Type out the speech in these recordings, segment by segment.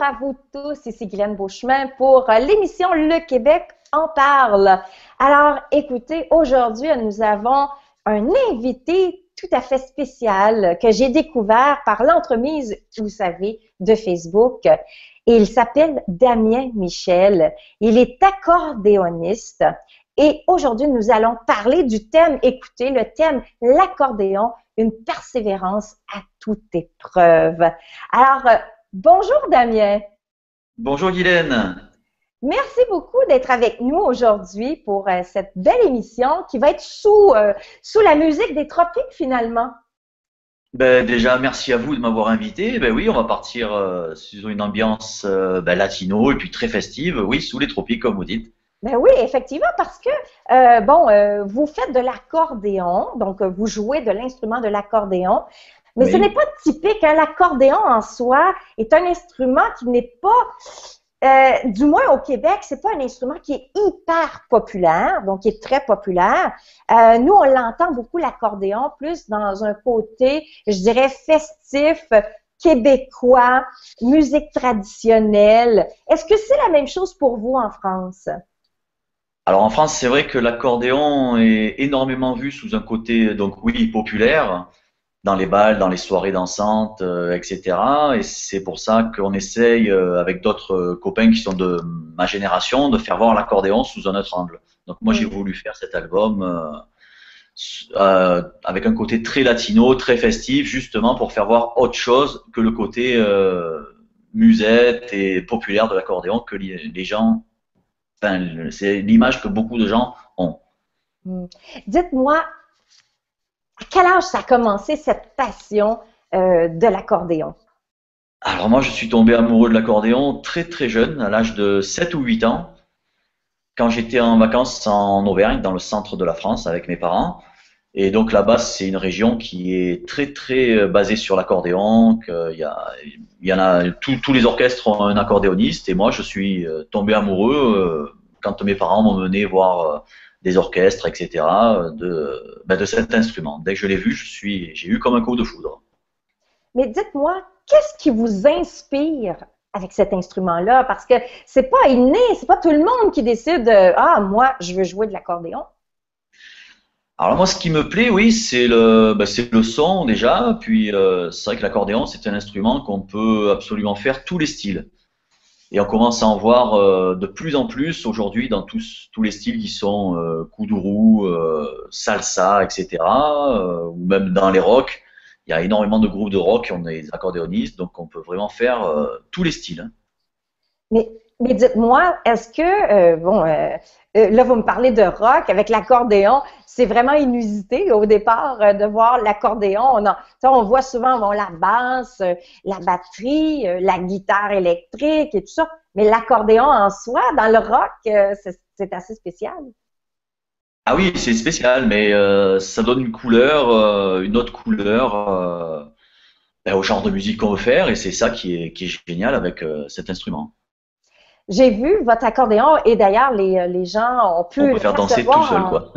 à vous tous, ici Guylaine Beauchemin pour l'émission Le Québec en parle. Alors, écoutez, aujourd'hui, nous avons un invité tout à fait spécial que j'ai découvert par l'entremise, vous savez, de Facebook. Et il s'appelle Damien Michel. Il est accordéoniste. Et aujourd'hui, nous allons parler du thème, écoutez, le thème, l'accordéon, une persévérance à toute épreuve. Alors, bonjour Damien. Bonjour Guylaine. Merci beaucoup d'être avec nous aujourd'hui pour cette belle émission qui va être sous la musique des tropiques finalement. Ben, déjà, merci à vous de m'avoir invité. Ben oui, on va partir sur une ambiance latino et puis très festive, oui, sous les tropiques comme vous dites. Ben oui, effectivement, parce que, vous faites de l'accordéon, donc vous jouez de l'instrument de l'accordéon, mais ce n'est Oui. pas typique, hein. L'accordéon en soi est un instrument qui n'est pas, du moins au Québec, c'est pas un instrument qui est hyper populaire, donc qui est très populaire. Nous, on l'entend beaucoup, l'accordéon, plus dans un côté, je dirais, festif, québécois, musique traditionnelle. Est-ce que c'est la même chose pour vous en France? Alors en France, c'est vrai que l'accordéon est énormément vu sous un côté, donc oui, populaire, dans les bals, dans les soirées dansantes, etc. Et c'est pour ça qu'on essaye, avec d'autres copains qui sont de ma génération, de faire voir l'accordéon sous un autre angle. Donc moi, j'ai voulu faire cet album avec un côté très latino, très festif, justement pour faire voir autre chose que le côté musette et populaire de l'accordéon que les gens, enfin, c'est l'image que beaucoup de gens ont. Hmm. Dites-moi, à quel âge ça a commencé cette passion de l'accordéon? Alors moi, je suis tombé amoureux de l'accordéon très très jeune, à l'âge de 7 ou 8 ans, quand j'étais en vacances en Auvergne, dans le centre de la France, avec mes parents. Et donc là-bas, c'est une région qui est très très basée sur l'accordéon. Il y en a, tous les orchestres ont un accordéoniste. Et moi, je suis tombé amoureux quand mes parents m'ont mené voir des orchestres, etc. De cet instrument. Dès que je l'ai vu, j'ai eu comme un coup de foudre. Mais dites-moi, qu'est-ce qui vous inspire avec cet instrument-là? Parce que c'est pas inné, c'est pas tout le monde qui décide Ah, moi, je veux jouer de l'accordéon. Alors moi, ce qui me plaît, oui, c'est le son déjà. Puis c'est vrai que l'accordéon, c'est un instrument qu'on peut absolument faire tous les styles. Et on commence à en voir de plus en plus aujourd'hui dans tous les styles qui sont kuduro, salsa, etc. Ou même dans les rock. Il y a énormément de groupes de rock qui ont des accordéonistes, donc on peut vraiment faire tous les styles, hein. Mais, mais dites-moi, est-ce que, là, vous me parlez de rock avec l'accordéon, c'est vraiment inusité au départ de voir l'accordéon. On voit souvent bon, la basse, la batterie, la guitare électrique et tout ça, mais l'accordéon en soi, dans le rock, c'est assez spécial. Ah oui, c'est spécial, mais ça donne une couleur, une autre couleur au genre de musique qu'on veut faire, et c'est ça qui est génial avec cet instrument. J'ai vu votre accordéon et d'ailleurs, les gens ont On pu peut le faire danser tout percevoir seul, quoi.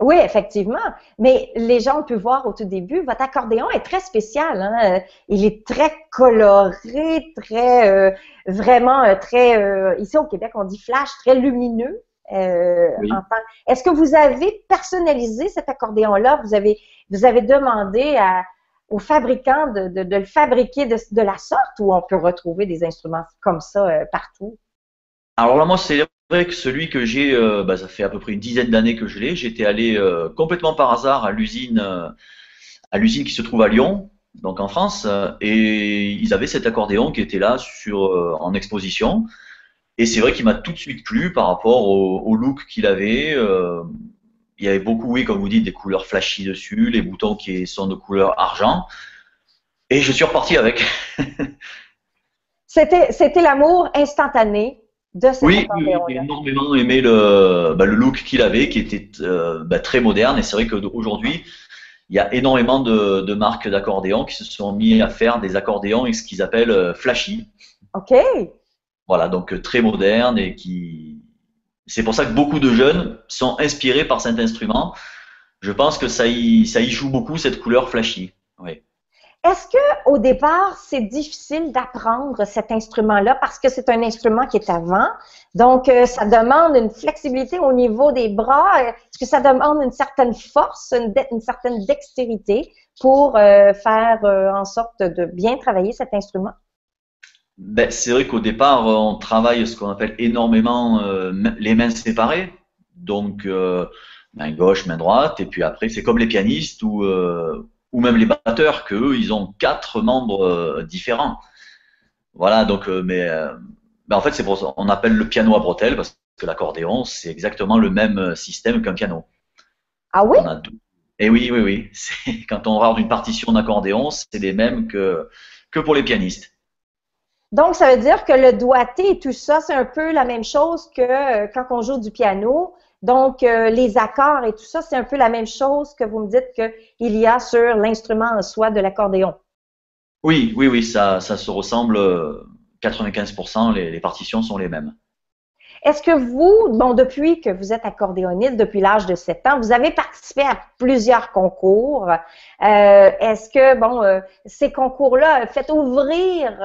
Oui, effectivement. Mais les gens ont pu voir au tout début, votre accordéon est très spécial, hein. Il est très coloré, très, vraiment très, ici au Québec, on dit flash, très lumineux. Oui. Est-ce que vous avez personnalisé cet accordéon-là? Vous avez demandé aux fabricants de le fabriquer de la sorte ou on peut retrouver des instruments comme ça partout? Alors là, moi, c'est vrai que celui que j'ai, ça fait à peu près une dizaine d'années que je l'ai. J'étais allé complètement par hasard à l'usine qui se trouve à Lyon, donc en France, et ils avaient cet accordéon qui était là en exposition. Et c'est vrai qu'il m'a tout de suite plu par rapport au look qu'il avait. Il y avait beaucoup, oui, comme vous dites, des couleurs flashy dessus, les boutons qui sont de couleur argent. Et je suis reparti avec. C'était l'amour instantané de cet Oui, oui, oui, j'ai accordéon-là. énormément aimé le look qu'il avait, qui était très moderne. Et c'est vrai qu'aujourd'hui, il y a énormément de marques d'accordéons qui se sont mis à faire des accordéons et ce qu'ils appellent flashy. OK. Voilà, donc très moderne c'est pour ça que beaucoup de jeunes sont inspirés par cet instrument. Je pense que ça y joue beaucoup cette couleur flashy. Oui. Est-ce que au départ, c'est difficile d'apprendre cet instrument-là parce que c'est un instrument qui est à vent? Donc, ça demande une flexibilité au niveau des bras. Est-ce que ça demande une certaine force, une certaine dextérité pour faire en sorte de bien travailler cet instrument? Ben, c'est vrai qu'au départ, on travaille ce qu'on appelle énormément les mains séparées. Donc, main gauche, main droite. Et puis après, c'est comme les pianistes ou même les batteurs, que eux, ils ont quatre membres différents. Voilà, donc, ben, en fait, c'est pour ça. On appelle le piano à bretelles parce que l'accordéon, c'est exactement le même système qu'un piano. Ah oui? On a tout. Et oui, oui, oui. Quand on regarde une partition d'accordéon, c'est les mêmes que pour les pianistes. Donc, ça veut dire que le doigté et tout ça, c'est un peu la même chose que quand on joue du piano. Donc, les accords et tout ça, c'est un peu la même chose que vous me dites qu'il y a sur l'instrument en soi de l'accordéon. Oui, oui, oui, ça se ressemble 95%, les partitions sont les mêmes. Est-ce que vous, bon, depuis que vous êtes accordéoniste, depuis l'âge de 7 ans, vous avez participé à plusieurs concours. Est-ce que, bon, ces concours-là fait ouvrir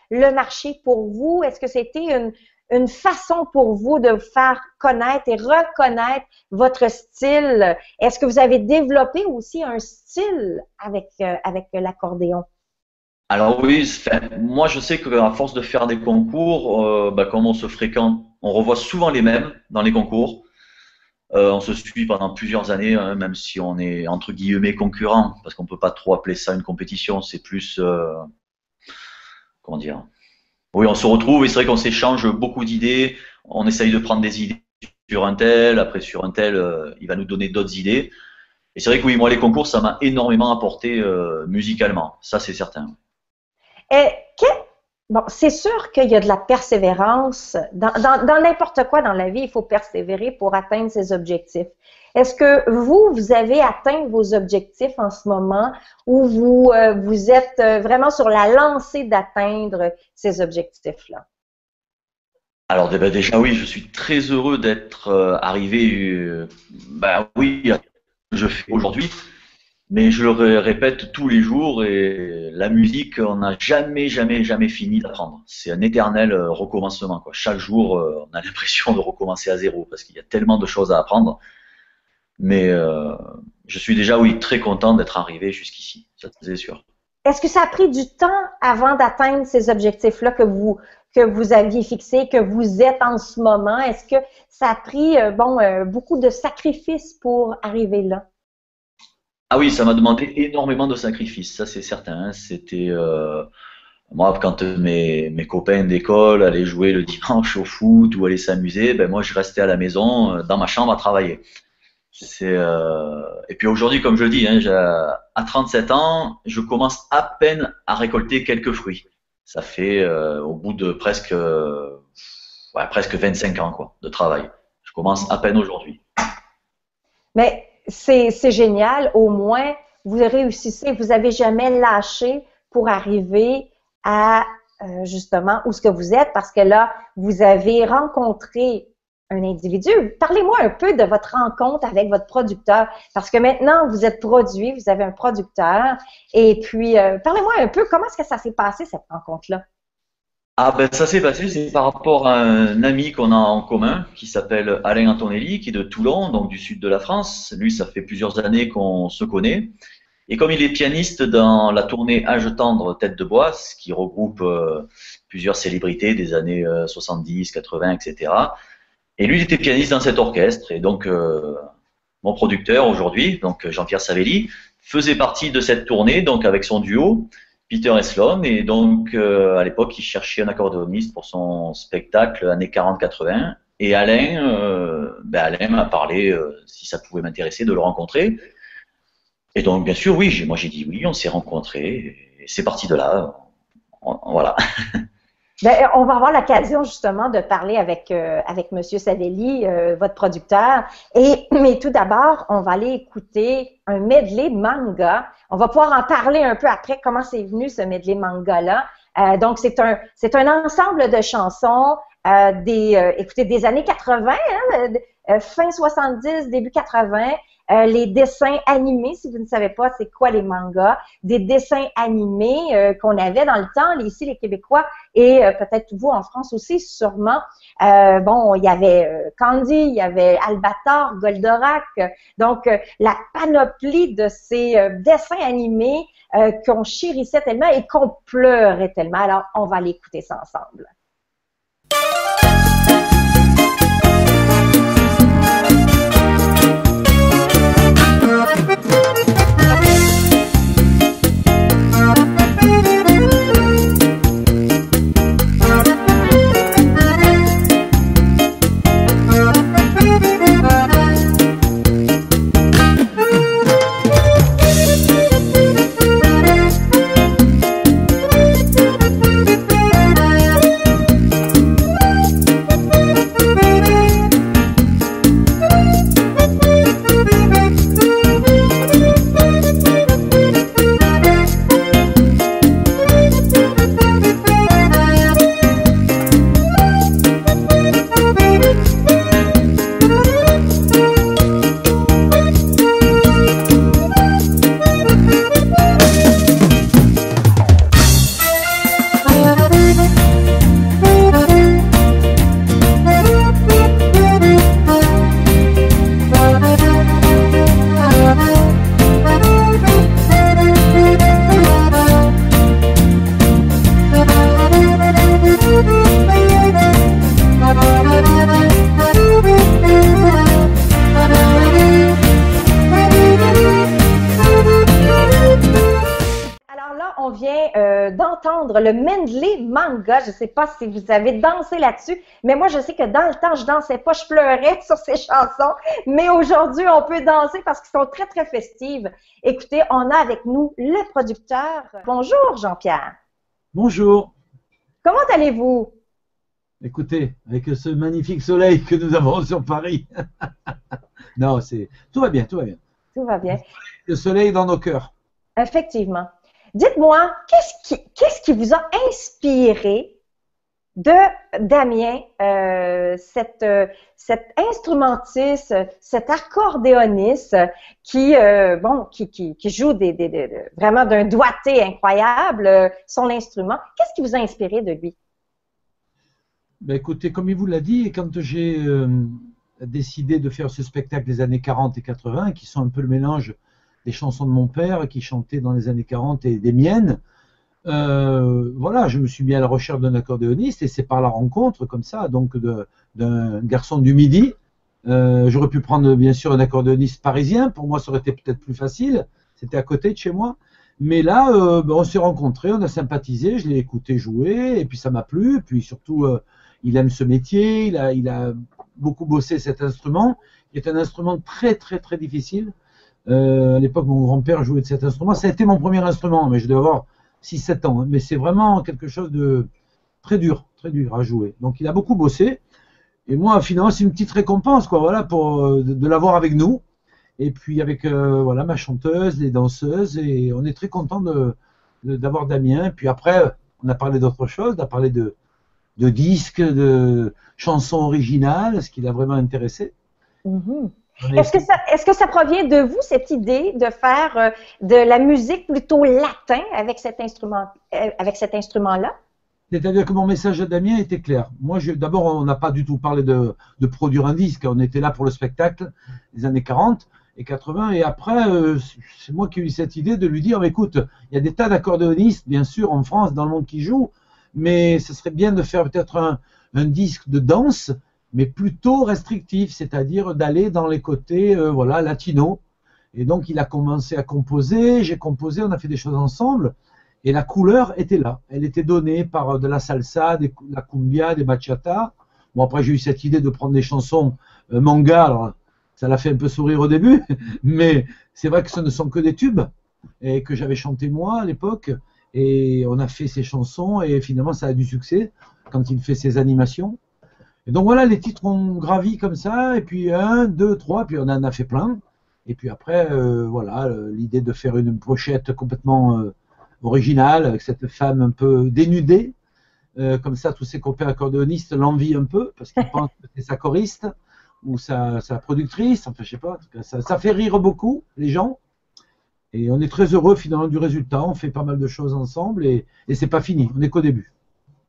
le marché pour vous? Est-ce que c'était une façon pour vous de faire connaître et reconnaître votre style? Est-ce que vous avez développé aussi un style avec l'accordéon? Alors oui, moi je sais qu'à force de faire des concours, bah, comme on se fréquente, on revoit souvent les mêmes dans les concours. On se suit pendant plusieurs années, hein, même si on est entre guillemets concurrents, parce qu'on peut pas trop appeler ça une compétition, c'est plus, comment dire. Oui, on se retrouve et c'est vrai qu'on s'échange beaucoup d'idées, on essaye de prendre des idées sur un tel, après sur un tel, il va nous donner d'autres idées. Et c'est vrai que oui, moi les concours, ça m'a énormément apporté musicalement, ça c'est certain. Et bon, c'est sûr qu'il y a de la persévérance. Dans n'importe quoi dans la vie, il faut persévérer pour atteindre ses objectifs. Est-ce que vous avez atteint vos objectifs en ce moment ou vous êtes vraiment sur la lancée d'atteindre ces objectifs-là? Alors ben, déjà oui, je suis très heureux d'être arrivé, bah oui, à ce que je fais aujourd'hui, mais je le répète tous les jours et la musique, on n'a jamais, jamais, jamais fini d'apprendre. C'est un éternel recommencement, quoi. Chaque jour, on a l'impression de recommencer à zéro parce qu'il y a tellement de choses à apprendre. Mais je suis déjà oui très content d'être arrivé jusqu'ici, ça c'est sûr. Est-ce que ça a pris du temps avant d'atteindre ces objectifs-là que vous aviez fixés, que vous êtes en ce moment? Est-ce que ça a pris beaucoup de sacrifices pour arriver là? Ah oui, ça m'a demandé énormément de sacrifices, ça c'est certain, hein. C'était moi quand mes copains d'école allaient jouer le dimanche au foot ou allaient s'amuser, ben moi je restais à la maison dans ma chambre à travailler. Et puis aujourd'hui, comme je dis, hein, à 37 ans, je commence à peine à récolter quelques fruits. Ça fait au bout de presque 25 ans quoi, de travail. Je commence à peine aujourd'hui. Mais c'est génial, au moins, vous réussissez, vous avez jamais lâché pour arriver à justement où ce que vous êtes, parce que là, vous avez rencontré un individu. Parlez-moi un peu de votre rencontre avec votre producteur, parce que maintenant, vous êtes produit, vous avez un producteur, et puis parlez-moi un peu comment est-ce que ça s'est passé, cette rencontre-là? Ah ben ça s'est passé, c'est par rapport à un ami qu'on a en commun qui s'appelle Alain Antonelli, qui est de Toulon, donc du sud de la France. Lui, ça fait plusieurs années qu'on se connaît. Et comme il est pianiste dans la tournée Âge tendre, Tête de bois, ce qui regroupe plusieurs célébrités des années 70, 80, etc. Et lui, il était pianiste dans cet orchestre. Et donc, mon producteur aujourd'hui, donc Jean-Pierre Savelli, faisait partie de cette tournée, donc avec son duo, Peter et Sloan. Et donc, à l'époque, il cherchait un accordéoniste pour son spectacle années 40-80. Et Alain, Alain m'a parlé si ça pouvait m'intéresser de le rencontrer. Et donc, bien sûr, oui, moi j'ai dit oui, on s'est rencontrés. Et c'est parti de là. Voilà. Ben, on va avoir l'occasion justement de parler avec Monsieur Savelli, votre producteur. Mais tout d'abord, on va aller écouter un medley manga. On va pouvoir en parler un peu après comment c'est venu ce medley manga-là. Donc c'est un ensemble de chansons écoutez, des années 80, hein, fin 70, début 80. les dessins animés. Si vous ne savez pas c'est quoi les mangas, des dessins animés qu'on avait dans le temps, ici les Québécois et peut-être vous en France aussi sûrement. Bon, il y avait Candy, il y avait Albator, Goldorak, donc la panoplie de ces dessins animés qu'on chérissait tellement et qu'on pleurait tellement. Alors, on va aller écouter ça ensemble. D'entendre le medley manga. Je ne sais pas si vous avez dansé là-dessus, mais moi, je sais que dans le temps, je dansais pas, je pleurais sur ces chansons, mais aujourd'hui, on peut danser parce qu'ils sont très, très festives. Écoutez, on a avec nous le producteur. Bonjour, Jean-Pierre. Bonjour. Comment allez-vous? Écoutez, avec ce magnifique soleil que nous avons sur Paris. Non, tout va bien, tout va bien. Tout va bien. Le soleil dans nos cœurs. Effectivement. Dites-moi, qu'est-ce qui vous a inspiré de Damien, cet instrumentiste, cet accordéoniste qui joue vraiment d'un doigté incroyable son instrument. Qu'est-ce qui vous a inspiré de lui? Ben écoutez, comme il vous l'a dit, quand j'ai décidé de faire ce spectacle des années 40 et 80, qui sont un peu le mélange des chansons de mon père qui chantait dans les années 40 et des miennes. Voilà, je me suis mis à la recherche d'un accordéoniste et c'est par la rencontre comme ça, donc d'un garçon du Midi. J'aurais pu prendre bien sûr un accordéoniste parisien, pour moi ça aurait été peut-être plus facile, c'était à côté de chez moi. Mais là, on s'est rencontrés, on a sympathisé, je l'ai écouté jouer et puis ça m'a plu. Et puis surtout, il aime ce métier, il a beaucoup bossé cet instrument, qui est un instrument très très très difficile. À l'époque, mon grand-père jouait de cet instrument. Ça a été mon premier instrument, mais je devais avoir 6-7 ans. Mais c'est vraiment quelque chose de très dur à jouer. Donc, il a beaucoup bossé. Et moi, finalement, c'est une petite récompense, quoi, voilà, pour de l'avoir avec nous. Et puis, avec voilà, ma chanteuse, les danseuses. Et on est très content d'avoir Damien. Et puis après, on a parlé d'autre chose. On a parlé de disques, de chansons originales, ce qui l'a vraiment intéressé. Mm-hmm. Est-ce que ça provient de vous, cette idée de faire de la musique plutôt latin avec cet instrument-là? C'est-à-dire que mon message à Damien était clair. Moi, d'abord, on n'a pas du tout parlé de produire un disque. On était là pour le spectacle des années 40 et 80. Et après, c'est moi qui ai eu cette idée de lui dire, écoute, il y a des tas d'accordéonistes, bien sûr, en France, dans le monde qui jouent, mais ce serait bien de faire peut-être un disque de danse, mais plutôt restrictif, c'est-à-dire d'aller dans les côtés voilà, latinos. Et donc, il a commencé à composer, j'ai composé, on a fait des choses ensemble, et la couleur était là. Elle était donnée par de la salsa, de la cumbia, des bachata. Bon, après, j'ai eu cette idée de prendre des chansons manga, alors ça l'a fait un peu sourire au début, mais c'est vrai que ce ne sont que des tubes, et que j'avais chanté moi à l'époque, et on a fait ces chansons, et finalement, ça a du succès quand il fait ses animations. Et donc voilà, les titres ont gravi comme ça, et puis 1, 2, 3, puis on en a fait plein. Et puis après, voilà, l'idée de faire une pochette complètement originale, avec cette femme un peu dénudée, comme ça tous ses copains accordéonistes l'envient un peu, parce qu'ils pensent que c'est sa choriste. ou sa productrice, enfin je sais pas, en tout cas, ça fait rire beaucoup les gens. Et on est très heureux finalement du résultat. On fait pas mal de choses ensemble et c'est pas fini. On n'est qu'au début.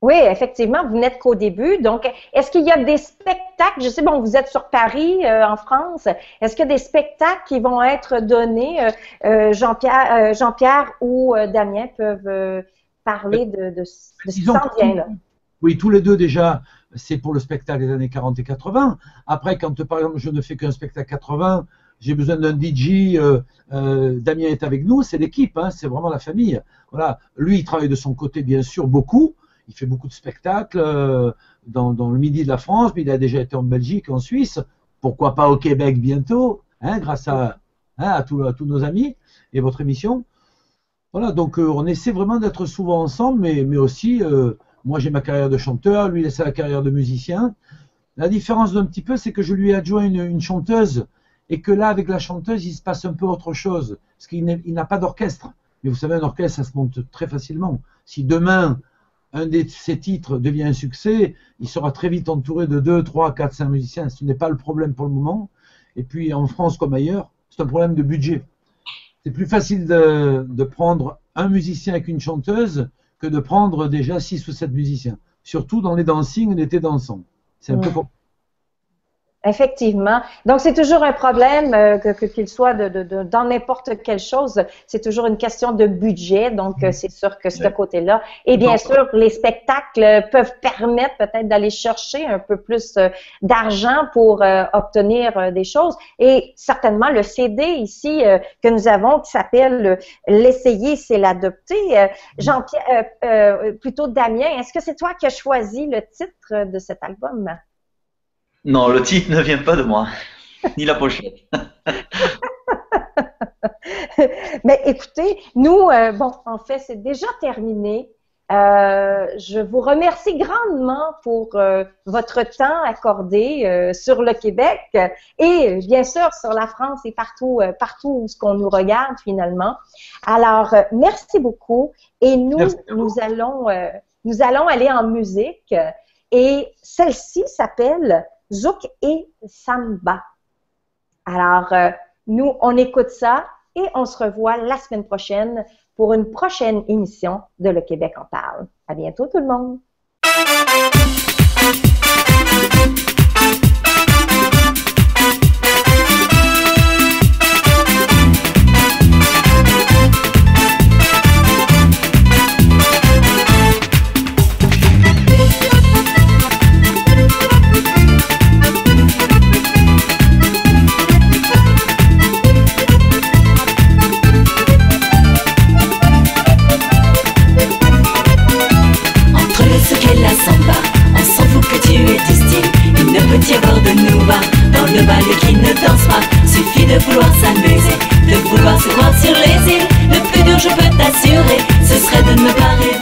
Oui, effectivement, vous n'êtes qu'au début. Donc, est-ce qu'il y a des spectacles? Je sais, bon, vous êtes sur Paris, en France. Est-ce qu'il y a des spectacles qui vont être donnés? Jean-Pierre ou Damien peuvent parler de ce qui s'en vient là. Oui, tous les deux déjà, c'est pour le spectacle des années 40 et 80. Après, quand par exemple je ne fais qu'un spectacle 80, j'ai besoin d'un DJ, Damien est avec nous, c'est l'équipe, hein, c'est vraiment la famille. Voilà. Lui, il travaille de son côté, bien sûr, beaucoup. Il fait beaucoup de spectacles dans le midi de la France, mais il a déjà été en Belgique, en Suisse. Pourquoi pas au Québec bientôt, hein, grâce à tous nos amis et votre émission. Voilà, donc on essaie vraiment d'être souvent ensemble, mais aussi, moi j'ai ma carrière de chanteur, lui il a sa carrière de musicien. La différence d'un petit peu, c'est que je lui ai adjoint une chanteuse, et que là, avec la chanteuse, il se passe un peu autre chose, parce qu'il n'a pas d'orchestre. Mais vous savez, un orchestre, ça se monte très facilement. Si demain, un de ses titres devient un succès, il sera très vite entouré de 2, 3, 4, 5 musiciens. Ce n'est pas le problème pour le moment. Et puis, en France comme ailleurs, c'est un problème de budget. C'est plus facile de prendre un musicien avec une chanteuse que de prendre déjà 6 ou 7 musiciens. Surtout dans les dancings, on était dansant. C'est un peu compliqué. Effectivement. Donc, c'est toujours un problème, qu'il soit dans n'importe quelle chose. C'est toujours une question de budget. Donc, c'est sûr que ce côté-là. Et bien sûr, les spectacles peuvent permettre peut-être d'aller chercher un peu plus d'argent pour obtenir des choses. Et certainement, le CD ici que nous avons qui s'appelle « L'essayer, c'est l'adopter ». Jean-Pierre, plutôt Damien, est-ce que c'est toi qui as choisi le titre de cet album? Non, le titre ne vient pas de moi, ni la pochette. Mais écoutez, nous, bon, en fait, c'est déjà terminé. Je vous remercie grandement pour votre temps accordé sur le Québec et bien sûr sur la France et partout où ce qu'on nous regarde finalement. Alors, merci beaucoup et nous allons aller en musique et celle-ci s'appelle Zouk et Samba. Alors, nous, on écoute ça et on se revoit la semaine prochaine pour une prochaine émission de Le Québec en parle. À bientôt tout le monde! Y avoir de nouveau dans le bal qui ne danse pas. Suffit de vouloir s'amuser, de vouloir se croire sur les îles. Le plus dur, je peux t'assurer, ce serait de ne pas rêver.